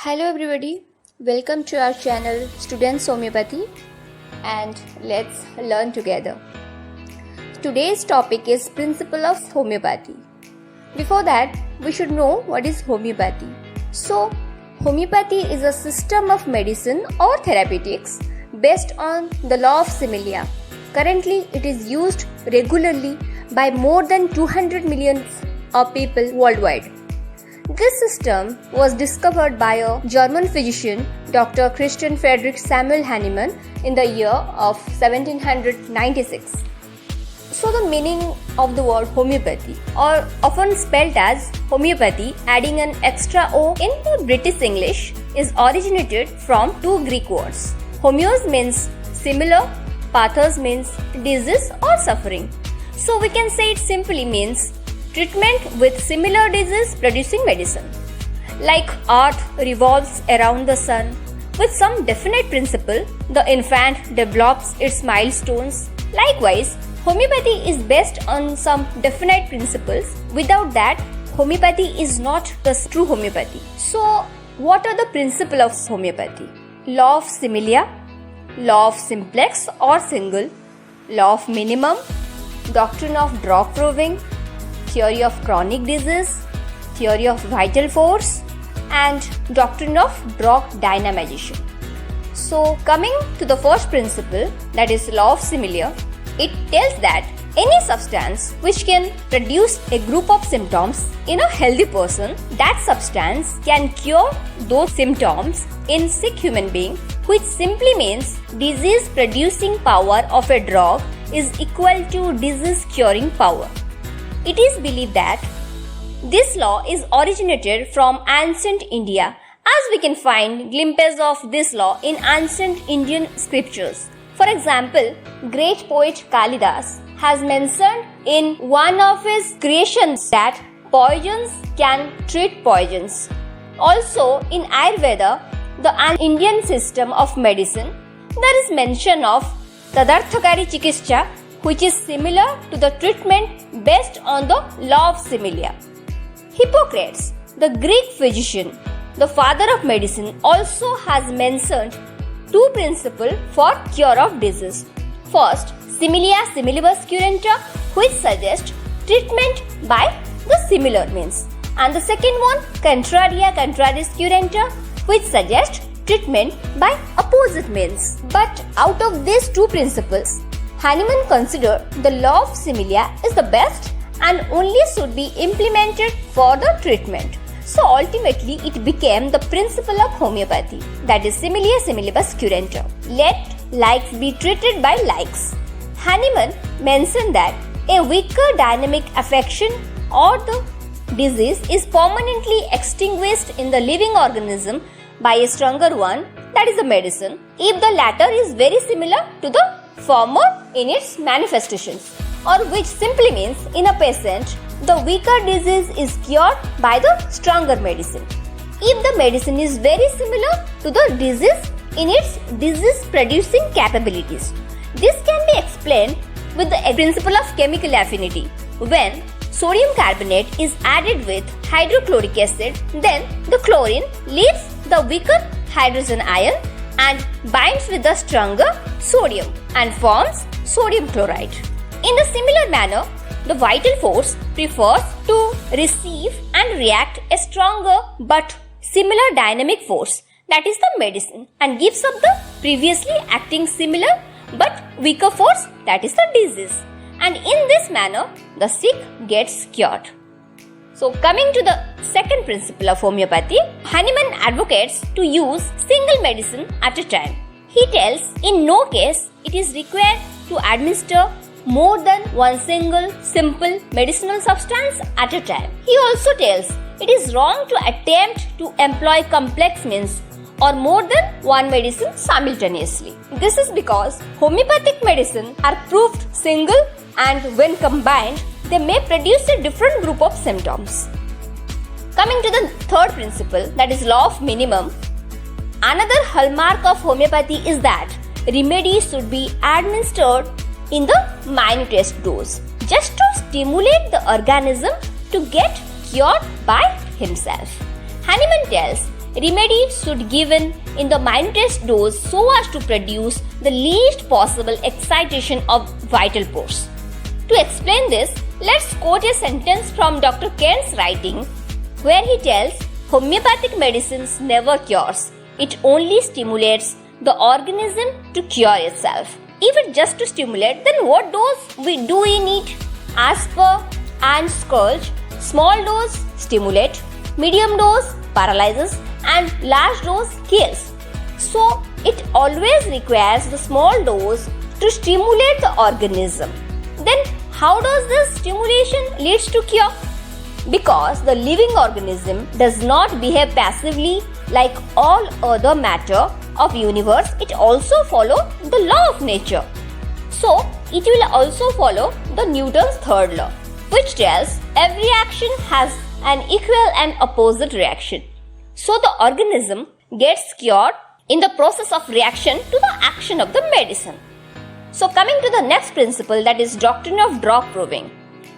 Hello everybody, welcome to our channel Students Homeopathy and let's learn together. Today's topic is Principle of Homeopathy. Before that, we should know what is homeopathy. So, homeopathy is a system of medicine or therapeutics based on the law of similia. Currently, it is used regularly by more than 200 million of people worldwide. This system was discovered by a German physician, Dr. Christian Friedrich Samuel Hahnemann, in the year of 1796. So the meaning of the word homeopathy, or often spelled as homeopathy, adding an extra O in the British English, is originated from two Greek words. Homeos means similar, pathos means disease or suffering. So we can say it simply means treatment with similar disease producing medicine. Like earth revolves around the sun, with some definite principle, the infant develops its milestones. Likewise, homeopathy is based on some definite principles. Without that, homeopathy is not the true homeopathy. So, what are the principles of homeopathy? Law of similia, law of simplex or single, law of minimum, doctrine of drug proving, theory of chronic disease, theory of vital force, and doctrine of drug dynamization. So, coming to the first principle, that is law of similia, it tells that any substance which can produce a group of symptoms in a healthy person, that substance can cure those symptoms in sick human being, which simply means disease producing power of a drug is equal to disease curing power. It is believed that this law is originated from ancient India, as we can find glimpses of this law in ancient Indian scriptures. For example, great poet Kalidas has mentioned in one of his creations that poisons can treat poisons. Also, in Ayurveda, the Indian system of medicine, there is mention of Tadarthakari Chikitsa, which is similar to the treatment based on the law of similia. Hippocrates, the Greek physician, the father of medicine, also has mentioned two principles for cure of disease. First, similia similibus curenta, which suggests treatment by the similar means. And the second one, contraria contraris curenta, which suggests treatment by opposite means. But out of these two principles, Hahnemann considered the law of similia is the best and only should be implemented for the treatment. So ultimately it became the principle of homeopathy, that is similia similibus curenta. Let likes be treated by likes. Hahnemann mentioned that a weaker dynamic affection or the disease is permanently extinguished in the living organism by a stronger one, that is the medicine, if the latter is very similar to the former in its manifestations, or which simply means in a patient the weaker disease is cured by the stronger medicine if the medicine is very similar to the disease in its disease producing capabilities. This can be explained with the principle of chemical affinity. When sodium carbonate is added with hydrochloric acid, then the chlorine leaves the weaker hydrogen ion and binds with the stronger sodium and forms sodium chloride. In a similar manner, the vital force prefers to receive and react a stronger but similar dynamic force, that is the medicine, and gives up the previously acting similar but weaker force, that is the disease. And in this manner, the sick gets cured. So coming to the second principle of homeopathy, Hahnemann advocates to use single medicine at a time. He tells in no case it is required to administer more than one single simple medicinal substance at a time. He also tells it is wrong to attempt to employ complex means or more than one medicine simultaneously. This is because homeopathic medicine are proved single and when combined, they may produce a different group of symptoms. Coming to the third principle, that is law of minimum. Another hallmark of homeopathy is that remedy should be administered in the minutest dose, just to stimulate the organism to get cured by himself. Hahnemann tells remedy should given in the minutest dose so as to produce the least possible excitation of vital force. To explain this, let's quote a sentence from Dr. Kent's writing where he tells, homeopathic medicines never cures, it only stimulates the organism to cure itself. If it just to stimulate, then what dose do we need? As per Anne Scourge, small dose stimulate, medium dose paralyzes, and large dose kills. So it always requires the small dose to stimulate the organism. Then how does this stimulation leads to cure? Because the living organism does not behave passively like all other matter of universe, it also follow the law of nature. So it will also follow the Newton's third law, which tells every action has an equal and opposite reaction. So the organism gets cured in the process of reaction to the action of the medicine. So coming to the next principle, that is doctrine of drug proving.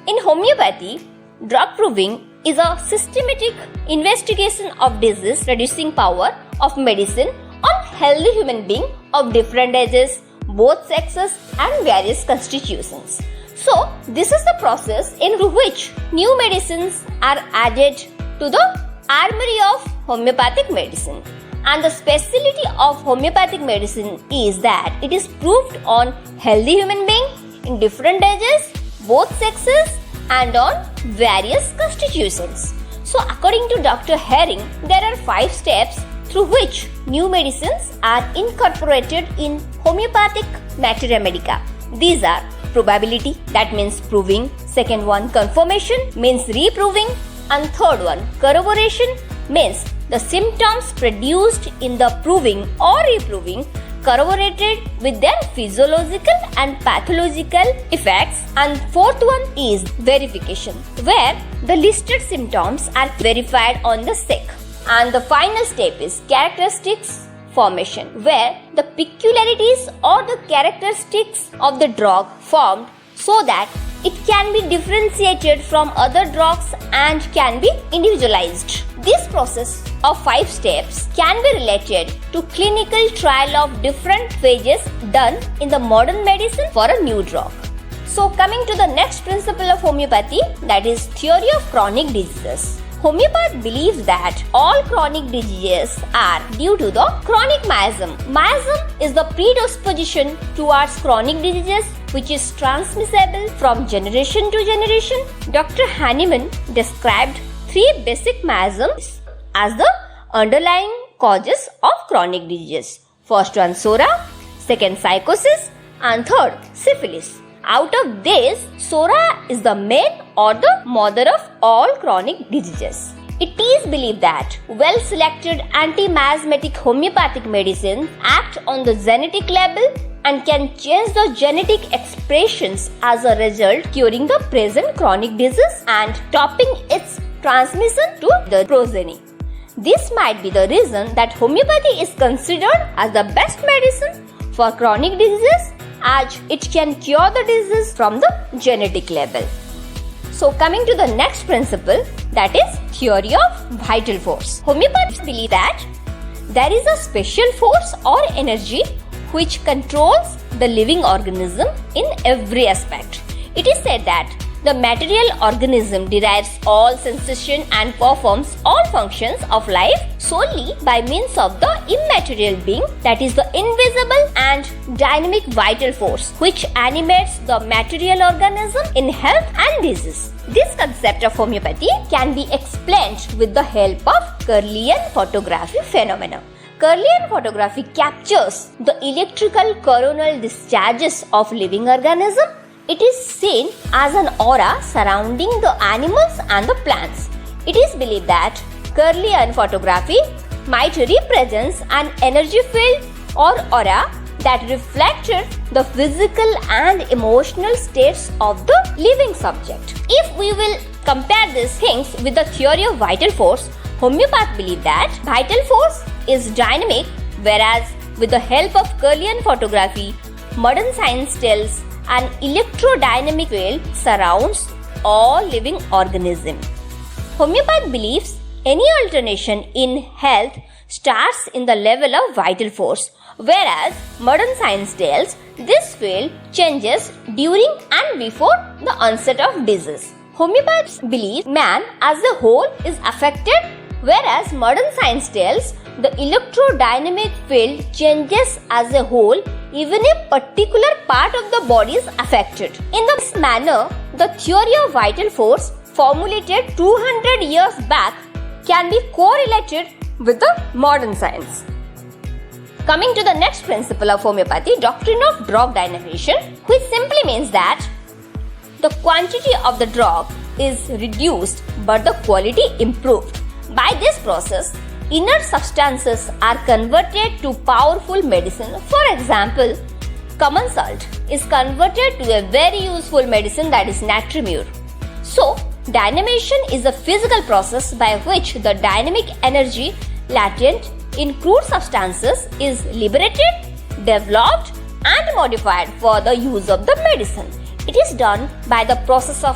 In homeopathy, drug proving is a systematic investigation of disease reducing power of medicine on healthy human beings of different ages, both sexes and various constitutions. So this is the process in which new medicines are added to the armory of homeopathic medicine. And the speciality of homeopathic medicine is that it is proved on healthy human beings in different ages, both sexes and on various constitutions. So according to Dr. Herring, there are 5 steps through which new medicines are incorporated in homeopathic materia medica. These are probability, that means proving. Second one, confirmation, means reproving. And third one, corroboration, means the symptoms produced in the proving or reproving corroborated with their physiological and pathological effects. And fourth one is verification, where the listed symptoms are verified on the sick. And the final step is characteristics formation, where the peculiarities or the characteristics of the drug formed so that it can be differentiated from other drugs and can be individualized. This process of 5 steps can be related to clinical trial of different phases done in the modern medicine for a new drug. So coming to the next principle of homeopathy, that is theory of chronic diseases. Homeopath believes that all chronic diseases are due to the chronic miasm. Miasm is the predisposition towards chronic diseases which is transmissible from generation to generation. Dr. Hahnemann described 3 basic miasms as the underlying causes of chronic diseases. First one, Sora, second, psychosis, and third, syphilis. Out of this, Sora is the main or the mother of all chronic diseases. It is believed that well-selected anti-miasmatic homeopathic medicines act on the genetic level and can change the genetic expressions, as a result curing the present chronic disease and stopping its transmission to the progeny. This might be the reason that homeopathy is considered as the best medicine for chronic diseases, as it can cure the disease from the genetic level. So coming to the next principle, that is theory of vital force. Homeopathists believe that there is a special force or energy which controls the living organism in every aspect. It is said that the material organism derives all sensation and performs all functions of life solely by means of the immaterial being, that is the invisible and dynamic vital force which animates the material organism in health and disease. This concept of homeopathy can be explained with the help of Kirlian photography phenomena. Kirlian photography captures the electrical coronal discharges of living organism. It is seen as an aura surrounding the animals and the plants. It is believed that Kirlian photography might represent an energy field or aura that reflected the physical and emotional states of the living subject. If we will compare these things with the theory of vital force, homeopaths believe that vital force is dynamic, whereas with the help of Kirlian photography, modern science tells an electrodynamic field surrounds all living organisms. Homeopath believes Any alternation in health starts in the level of vital force, whereas modern science tells this field changes during and before the onset of disease. Homeopaths believe man as a whole is affected, whereas modern science tells the electrodynamic field changes as a whole even if particular part of the body is affected. In this manner, the theory of vital force formulated 200 years back can be correlated with the modern science. Coming to the next principle of homeopathy, doctrine of drug dynamation, which simply means that the quantity of the drug is reduced but the quality improved. By this process, inert substances are converted to powerful medicine. For example, common salt is converted to a very useful medicine, that is natriumur. So, dynamation is a physical process by which the dynamic energy latent in crude substances is liberated, developed and modified for the use of the medicine. It is done by the process of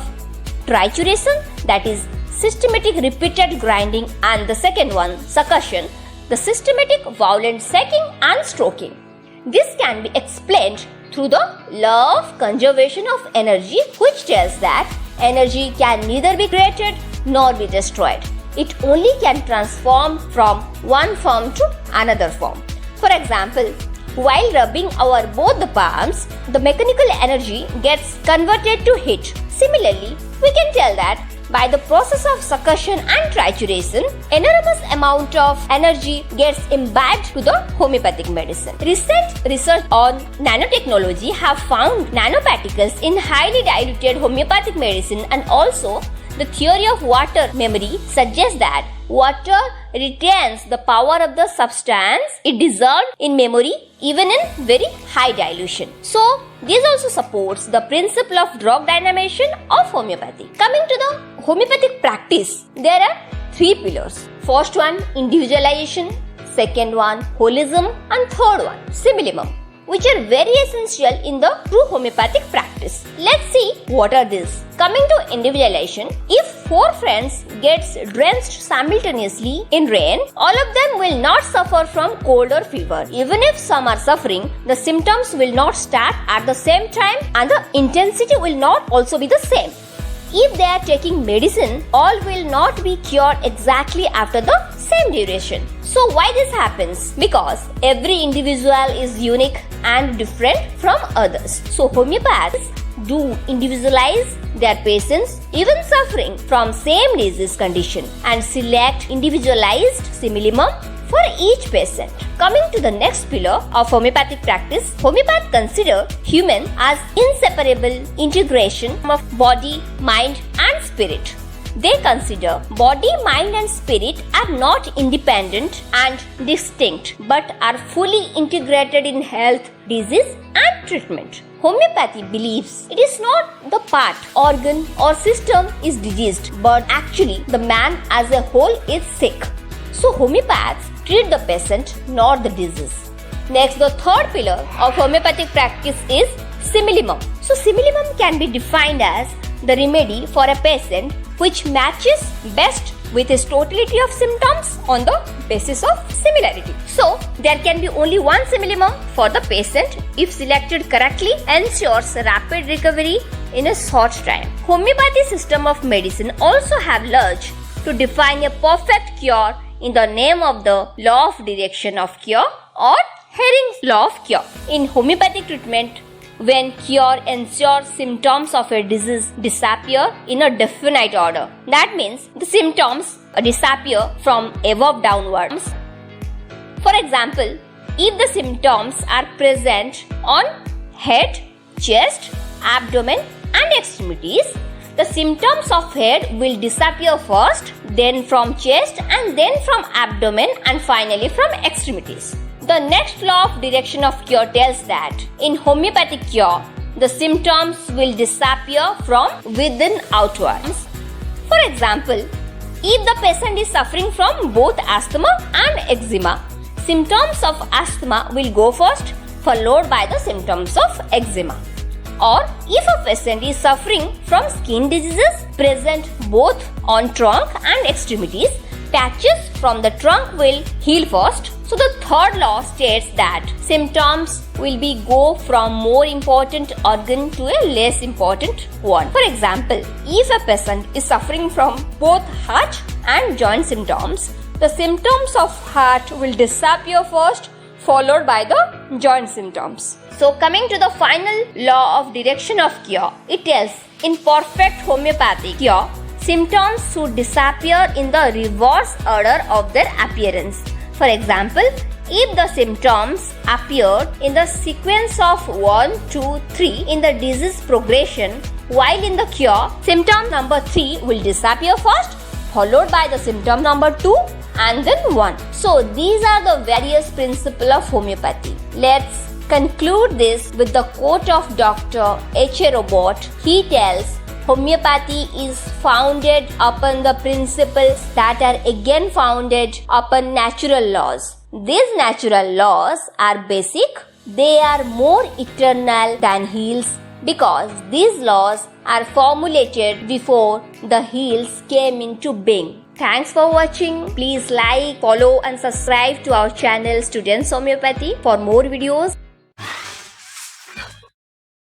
trituration, that is systematic repeated grinding, and the second one, succussion, the systematic violent sucking and stroking. This can be explained through the law of conservation of energy, which tells that energy can neither be created nor be destroyed. It only can transform from one form to another form. For example, while rubbing our both the palms, the mechanical energy gets converted to heat. Similarly, we can tell that by the process of succussion and trituration, enormous amount of energy gets imbibed to the homeopathic medicine. Recent research on nanotechnology have found nanoparticles in highly diluted homeopathic medicine, and also the theory of water memory suggests that water retains the power of the substance it dissolved in memory even in very high dilution. So, this also supports the principle of drug dynamation of homeopathy. Coming to the homeopathic practice, there are three pillars. First one, individualization. Second one, holism. And third one, similimum, which are very essential in the true homeopathic practice. Let's see what are these. Coming to individualization, if 4 friends gets drenched simultaneously in rain, all of them will not suffer from cold or fever. Even if some are suffering, the symptoms will not start at the same time and the intensity will not also be the same. If they are taking medicine, all will not be cured exactly after the same duration. So why this happens? Because every individual is unique and different from others. So homeopaths do individualize their patients even suffering from same disease condition and select individualized similimum for each patient. Coming to the next pillar of homeopathic practice, homeopaths consider human as inseparable integration of body, mind and spirit. They consider body, mind and spirit are not independent and distinct but are fully integrated in health, disease and treatment. Homeopathy believes it is not the part, organ or system is diseased, but actually the man as a whole is sick. So homeopaths treat the patient, not the disease. Next, the third pillar of homeopathic practice is similimum. So similimum can be defined as the remedy for a patient which matches best with his totality of symptoms on the basis of similarity. So, there can be only one similimum for the patient if selected correctly ensures rapid recovery in a short time. Homeopathy system of medicine also have learned to define a perfect cure in the name of the law of direction of cure or Hering's law of cure. In homeopathic treatment, when cure ensures symptoms of a disease disappear in a definite order. That means the symptoms disappear from above downwards. For example, if the symptoms are present on head, chest, abdomen and extremities, the symptoms of head will disappear first, then from chest and then from abdomen and finally from extremities. The next law of direction of cure tells that in homeopathic cure, the symptoms will disappear from within outwards. For example, if the patient is suffering from both asthma and eczema, symptoms of asthma will go first, followed by the symptoms of eczema. Or if a patient is suffering from skin diseases present both on trunk and extremities, patches from the trunk will heal first. So the third law states that symptoms will go from more important organ to a less important one. For example, if a patient is suffering from both heart and joint symptoms, the symptoms of heart will disappear first, followed by the joint symptoms. So coming to the final law of direction of cure, it tells in perfect homeopathic cure, symptoms should disappear in the reverse order of their appearance. For example, if the symptoms appeared in the sequence of 1, 2, 3 in the disease progression, while in the cure, symptom number 3 will disappear first, followed by the symptom number 2 and then 1. So these are the various principles of homeopathy. Let's conclude this with the quote of Dr. H.A. Robert. He tells, homeopathy is founded upon the principles that are again founded upon natural laws. These natural laws are basic. They are more eternal than heals because these laws are formulated before the heals came into being. Thanks for watching. Please like, follow and subscribe to our channel Students Homeopathy for more videos.